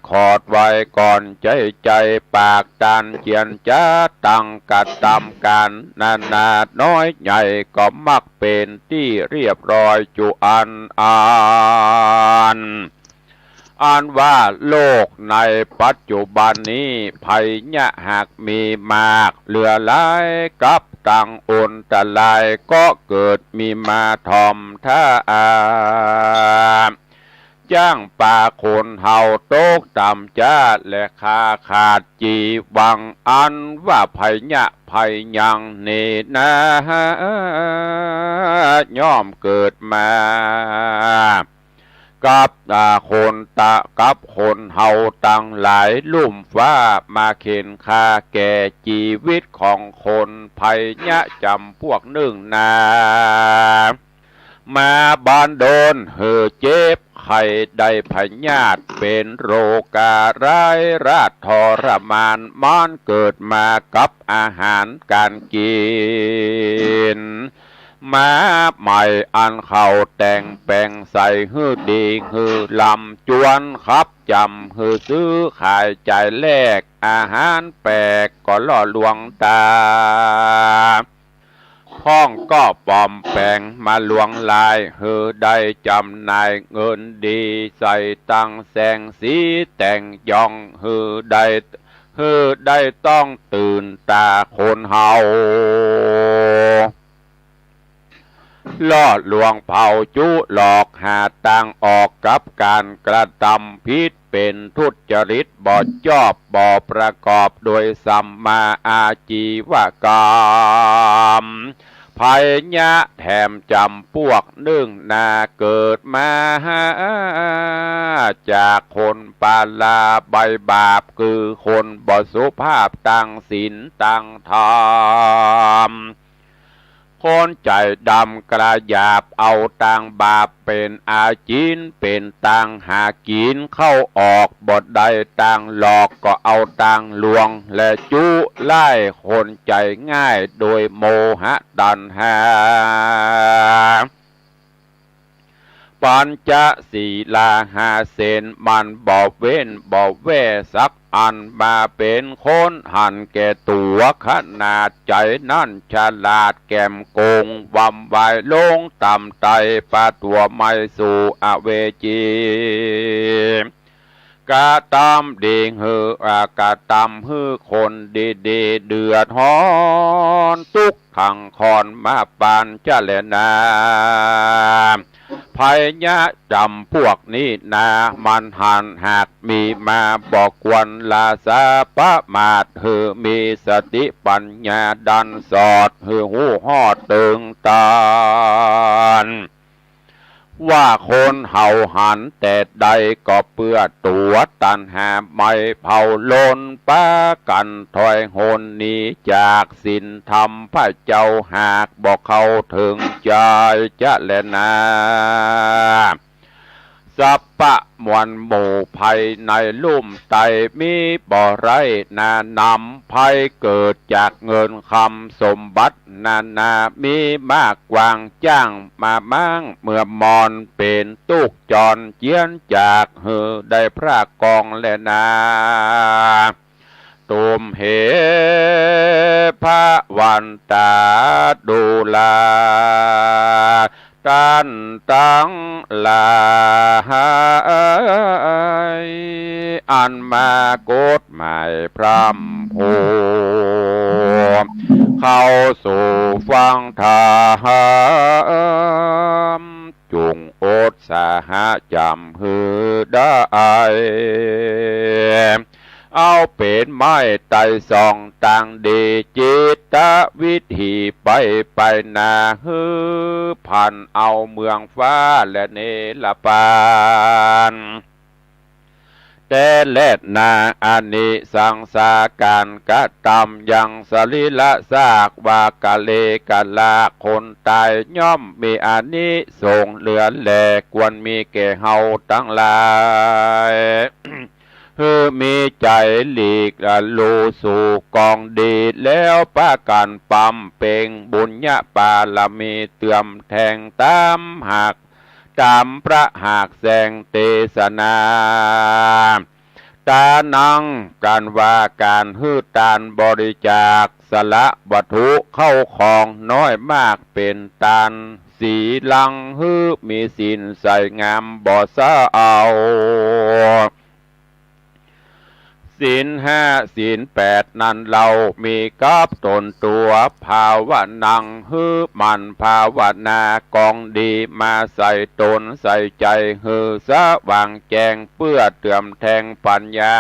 ขอดไว้ก่อนใจปากตันเขียนจ้าตั้งกัดตำการนาน้อยใหญ่ก็มักเป็นที่เรียบร้อยจุอันว่าโลกในปัจจุบันนี้ภัยยะหากมีมากเหลือหลายกับต่างอนตรายก็เกิดมีมาทอมท่าจ้างป่าคนเฮาโตกต่ำจ้าและขาดจีวังอันว่าภัยยะภัยยังเนนะย่อมเกิดมากับกับคนเฮาตั้งหลายลุ่มฟ้ามาเข็นค่าแก่ชีวิตของคนภัยยะจำพวกหนึ่งนามาบานโดนเหือเจ็บไข้ได้พยาธิเป็นโรคาร้ายราชทรมานมันเกิดมากับอาหารการกินมาใหม่อันเขาแต่งแปลงใส่ฮือดีฮือลำจวนครับจำฮือซื้อขายจ่ายแลกอาหารแปลกก็ล่อลวงตาพ้องก็ปลอมแปลงมาลวงลายฮือได้จำนายเงินดีใส่ตังแสงสีแต่งยองฮือได้ต้องตื่นตาคนเฮา ล่อลวงเผาจุหลอกหาต่างออกกับการกระทำผิดเป็นทุจริตบ่ชอบบ่ประกอบโดยสัมมาอาชีวกรรมภัยยะแถมจำพวกนึ่งนาเกิดมาจากคนปาลาใบบาปคือคนบ่สุภาพตั้งศีลตั้งธรรมคนใจดำกระหยาบเอาตังบาปเป็นอาจินเป็นตังหากินเข้าออกบทใดตังหลอกก็เอาตังลวงและจุไล่คนใจง่ายโดยโมหะตัณหาปัญจศีลาหาเสนมันบ่เว้นบ่แว่สักอันมาเป็นคนหันแก่ตัวขนาดใจนั่นฉลาดแก้มโกงวำวายลงต่ำไตปาตัวไม่สู่อเวจีกะตามเด้งฮือกะตามฮือคนดีเดือดฮ้อนทุกขังคอนมาปานจะแลนาภัยยะจำพวกนี้นามันหันหากมีมาบอกควนลาสาปะมาดหือมีสติปัญญาดันสอดหือหูหอดตึงตานว่าคนเห่าหันแต่ใดก็เปื้อตัวตันหาไม่เผาลนป้ากันถอยโหนหนีจากศีลธรรมพระเจ้าหากบอกเขาถึงใจจะแลนาสัปปะมวลหมู่ภัยในลุ่มไตมีบ่อไรนานำภัยเกิดจากเงินคำสมบัตินามีมากกวางจ้างมามั่งเมื่อมอนเป็นตุกจรเจียนจากหือได้พระกองและนาตุมเหพระวันตาดูลากันตั้งลายอันมากฎหมายพร่ำโพเข้าสู่ฟังธรรมจุงอดสาหะจำหือได้เอาเป็นไม้ไต่สองต่างดีจิตวิธีไปนาฮือพันเอาเมืองฟ้าและเนลปานแต่แลดนาอานิสังสาการกะตำยังสลิละซากวากะเลกะลาคนตายย่อมมีอานิสงส์เหลือแหลควรมีแก่เฮาทั้งหลายคือมีใจหลีกลูสู่กองดีแล้วป้ากันปั๊มเป่งบุญญาปาลมีเตื่อมแทงตามหักตามพระหากแสงเทศนาตานังการว่าการฮือตานบริจาคสละวัตถุเข้าของน้อยมากเป็นตานสีลังฮือมีสินใส่งามบ่ซาเอาศีลห้าศีลแปดนั้นเรามีกับตนตัวภาวนังฮือมันภาวนากองดีมาใส่ตนใส่ใจฮือสว่างแจ้งเพื่อเตื่อมแทงปัญญา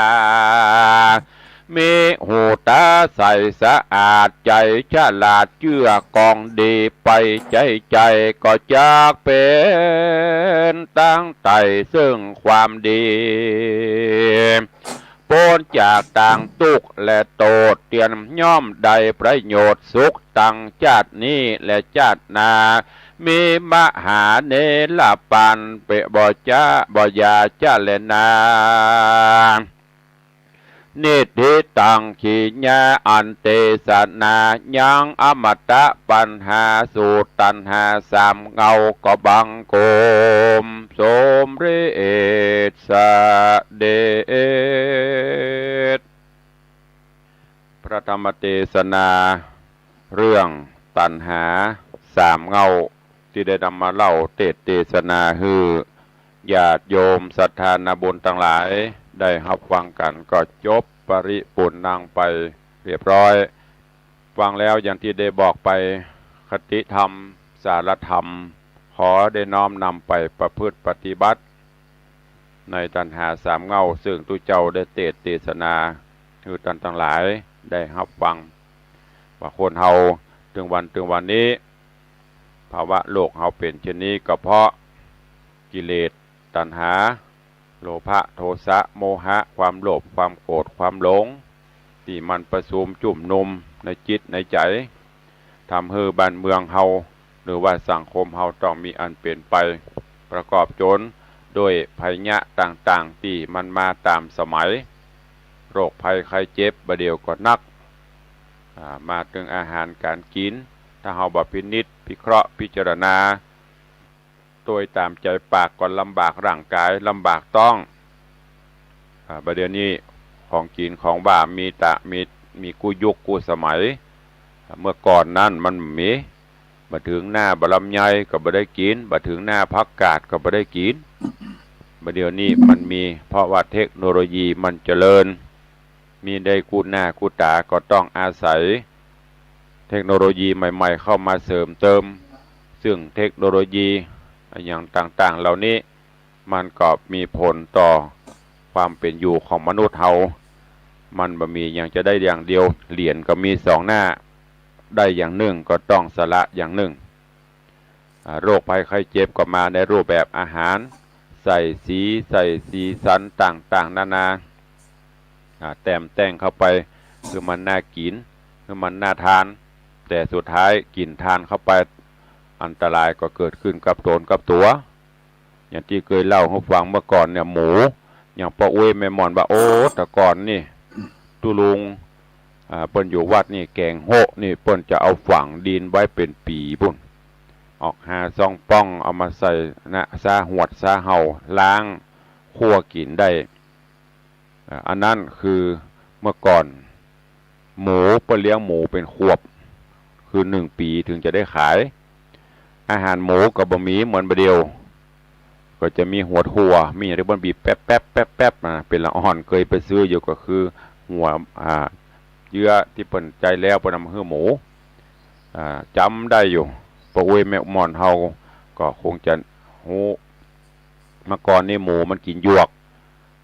มีหูตาใสสะอาดใจฉลาดเชื่อกองดีไปใจก็จากเป็นตั้งไต่ซึ่งความดีพ้นจากต่างทุกข์และโตดเตียนย่อมได้ประโยชน์สุขตั้งชาตินี้และชาติหน้ามีมหาเนรปันเปบ่จ้าบ่ยาจ้าเลนานิธิตังขีญาอันเตสนายังอมตะปัญหาสูตรตัณหาสามเงาก็บังโกมสมฤทธิ์สเดชพระธรรมเทศนาเรื่องตัณหาสามเงาที่ได้นำมาเล่าเทศนาฮือญาติโยมศรัทธานาบุญทั้งหลายได้รับฟังกันก็จบปริปุณนางไปเรียบร้อยฟังแล้วอย่างที่ได้บอกไปคติธรรม สารธรรมขอได้น้อมนำไปประพฤติปฏิบัติในตัณหาสามเงาซึ่งตุเจ้าได้เทศนาคือท่านทั้งหลายได้รับฟังว่าคนเฮาถึงวันนี้ภาวะโลกเฮาเป็นเช่นนี้ก็เพราะกิเลสตัณหาโลภะโทสะโมหะความโลภความโกรธความหลงที่มันประชุมจุ่มนุมในจิตในใจทำให้บ้านเมืองเฮาหรือว่าสังคมเฮาต้องมีอันเปลี่ยนไปประกอบจนโดยภัยยะต่างๆที่มันมาตามสมัยโรคภัยไข้เจ็บบเดียวก็นักมาถึงอาหารการกินถ้าเฮาบ่พินิจพิเคราะห์พิจารณาโดยตามใจปากก็ลำบากร่างกายลำบากต้องประเดี๋ยวนี้ของกินของบ้ามีกูยุคกูสมัยเมื่อก่อนนั้นมันมีมาถึงหน้าบะลำไยก็บ่ได้กินมาถึงหน้าผักกาดก็บ่ได้กินประเดี๋ยวนี้มันมีเพราะว่าเทคโนโลยีมันเจริญมีได้กูหน้ากูตาก็ต้องอาศัยเทคโนโลยีใหม่ๆเข้ามาเสริมเติมซึ่งเทคโนโลยีอย่างต่างๆเหล่านี้มันก็มีผลต่อความเป็นอยู่ของมนุษย์เฮามันบ่มีอย่างจะได้อย่างเดียวเหรียญก็มีสองหน้าได้อย่างหนึ่งก็ต้องสละอย่างหนึ่งโรคภัยไข้เจ็บก็มาในรูปแบบอาหารใส่สีสันต่างๆนานาแต้มแต่งเข้าไปคือมันน่ากินคือมันน่าทานแต่สุดท้ายกินทานเข้าไปอันตรายก็เกิดขึ้นกับตนกับตัวอย่างที่เคยเล่าให้ฟังเมื่อก่อนเนี่ยหมูอย่างป้าอุ้ยแม่มอนว่าโอ้แต่ก่อนนี่ตุลุงเปิ้นอยู่วัดนี่แกงโหนี่เปิ้นจะเอาฝังดินไว้เป็นปีพุ่นออกหาซองป้องเอามาใส่นะซาหวดซาเห่าล้างคั่วกินได้อันนั้นคือเมื่อก่อนหมูเปิ้นเลี้ยงหมูเป็นขวบคือ1 ปีถึงจะได้ขายอาหารหมูกับบะหมี่เหมือนบะเดียวก็จะมีหัวถั่วมีอย่างที่บนบีบแป๊บเป็นละอ่อนเคยไปซื้ออยู่ก็คือหัวเยื่อที่เปิ่นใจแล้วเปิ่นนำให้หมูจำได้อยู่ปะเวแมหมอนเฮาก็คงจะหูเมื่อก่อนนี่หมูมันกินหยวก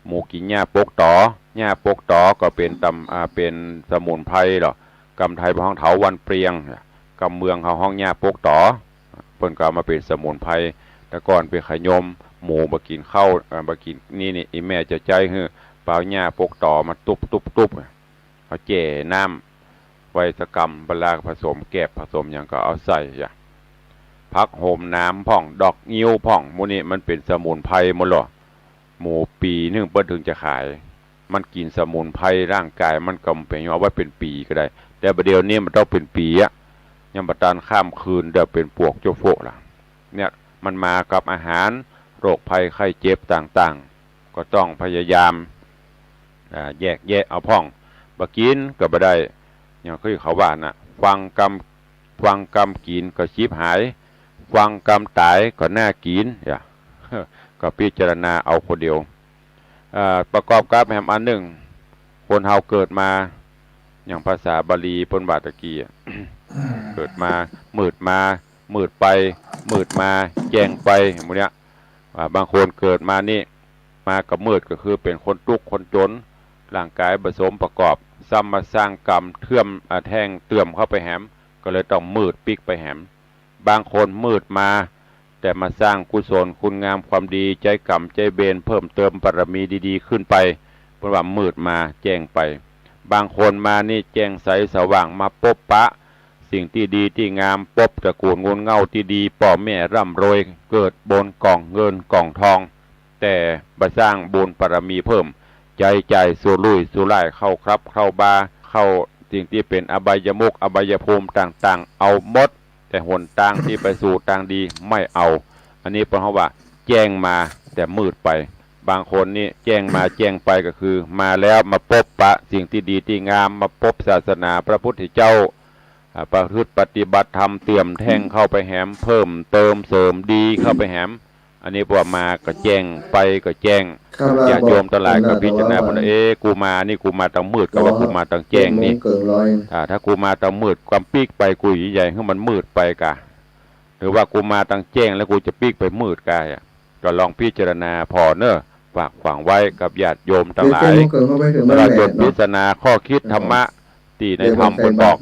หมูกินหญ้าปกตอหญ้าปกตอก็เป็นเป็นสมุนไพรหรอกำไทยห้องเถาวันเปรียงกำเมืองเขาห้องหญ้าปกตอเปิ่นก็มาเป็นสมุนไพรแต่ก่อนเป็นขยมหมูมากินข้าวมากินนี่อีแม่จะใจฮือเปล่าหญ้าปกตอมาตุบเขาเจ่น้ำไวสกรรมเวลาผสมแกบผสมอย่างก็เอาใส่พักโหมน้ำพ่องดอกงิ้วพ่องมูนี่มันเป็นสมุนไพรหมดหรอหมูปีนึงเปิ้นถึงจะขายมันกินสมุนไพรร่างกายมันกำเป็นเอาไว้เป็นปีก็ได้แต่ประเดี๋ยวนี้มันต้องเป็นปียังประทานข้ามคืนเดี๋ยวเป็นปวกโจโฟล่ะเนี่ยมันมากับอาหารโรคภัยไข้เจ็บต่างๆก็ต้องพยายามแยกเอาพ่องบ่กินก็บ่ได้อย่างคือเขาว่าน่ะฟังกรรมกินก็ชีพหายฟังกรรมตายก็น่ากินก็พิจารณาเอาคนเดียวประกอบกับแหมอันหนึ่งคนเฮาเกิดมาอย่างภาษาบาลีปนบาตะกี้ เกิดมามืดไปมืดมาแจ้งไปหมดเนี้ยบางคนเกิดมานี่มากับมืดก็คือเป็นคนทุกข์คนจนร่างกายผสมประกอบซ้ำมาสร้างกรรมเทื่อมแทงเตื่อมเข้าไปแหมก็เลยต้องมืดปิกไปแหมบางคนมืดมาแต่มาสร้างกุศลคุณงามความดีใจกรรมใจเบนเพิ่มเติมบารมีดีๆขึ้นไปเพราะว่ามืดมาแจ้งไปบางคนมานี่แจ้งใสสว่างมาพบปะสิ่งที่ดีที่งามพบตระกูลงุนเงาที่ดีพ่อแม่ร่ำรวยเกิดบนกล่องเงินกล่องทองแต่มาสร้างบุญบารมีเพิ่มใจสู่ลุยสู่ไล่เข้าครับเข้าบาเข้าสิ่งที่เป็นอบายมุขอบายภูมิต่างๆเอาหมดแต่หนทางที่ไปสู่ทางดีไม่เอาอันนี้เพราะว่าแจ้งมาแต่มืดไปบางคนนี่แจ้งมาแจ้งไปก็คือมาแล้วมาพบปะสิ่งที่ดีที่งามมาพบศาสนาพระพุทธเจ้าประพฤติปฏิบัติธรรมเตี่ยมแท่งเข้าไปแหมเพิ่มเติมเสริมดีเข้าไปแหมอันนี้พอมาก็แจ้งไปก็แจ้งอย่าโยมตลายก็พิจารณาพนกูมานี่กูมาตั้งมืดก็ว่ากูมาตั้งแจ้งนี่ถ้ากูมาตั้งมืดความปีกไปกูใหญ่ให้มันมืดไปกะ รือว่ากูมาตั้งแจ้งแล้วกูจะปีกไปมืดกายก็ลองพิจารณาพอเนอะฝากฝังไว้กับญาติโยมทั้งหลายตลอดจนพิจารณาข้อคิดธรรมะที่ในธรรมเพิ่นบอก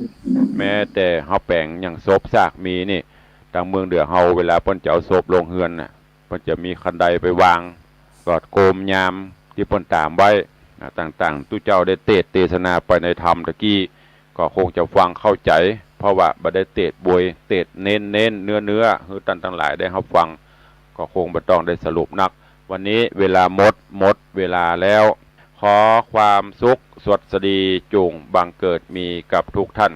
แม้แต่เฮาแปลงอย่างศพซากมีนี่ทางเมืองเดือเฮาเวลาเพิ่นจะเอาศพลงเฮือนน่ะเพิ่นจะมีคันไดไปวางกอดโกมยามที่เพิ่นตามไว้ต่างๆตู้เจ้าได้เทศนาไปในธรรมตะกี้ก็คงจะฟังเข้าใจเพราะว่าบ่ได้บวยเน้นเนื้อคือท่านทั้งหลายได้รับฟังก็คงบ่ต้องได้สรุปนักวันนี้เวลาหมดเวลาแล้วขอความสุขสวัสดีจงบังเกิดมีกับทุกท่าน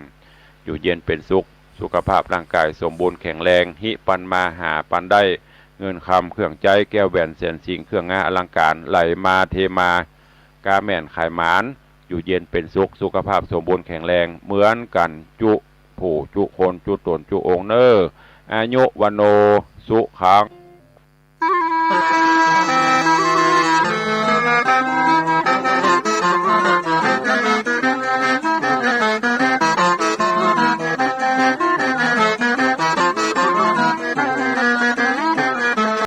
อยู่เย็นเป็นสุขสุขภาพร่างกายสมบูรณ์แข็งแรงหิปันมาหาปันได้เงินคำเครื่องใจแก้วแหวนแสนสิ่งเครื่องงาอลังการไหลมาเทมากาแม่นขายหมานอยู่เย็นเป็นสุขสุขภาพสมบูรณ์แข็งแรงเหมือนกันจุผู้จุคนจุตนจุองค์เนออายุวันโนสุขัง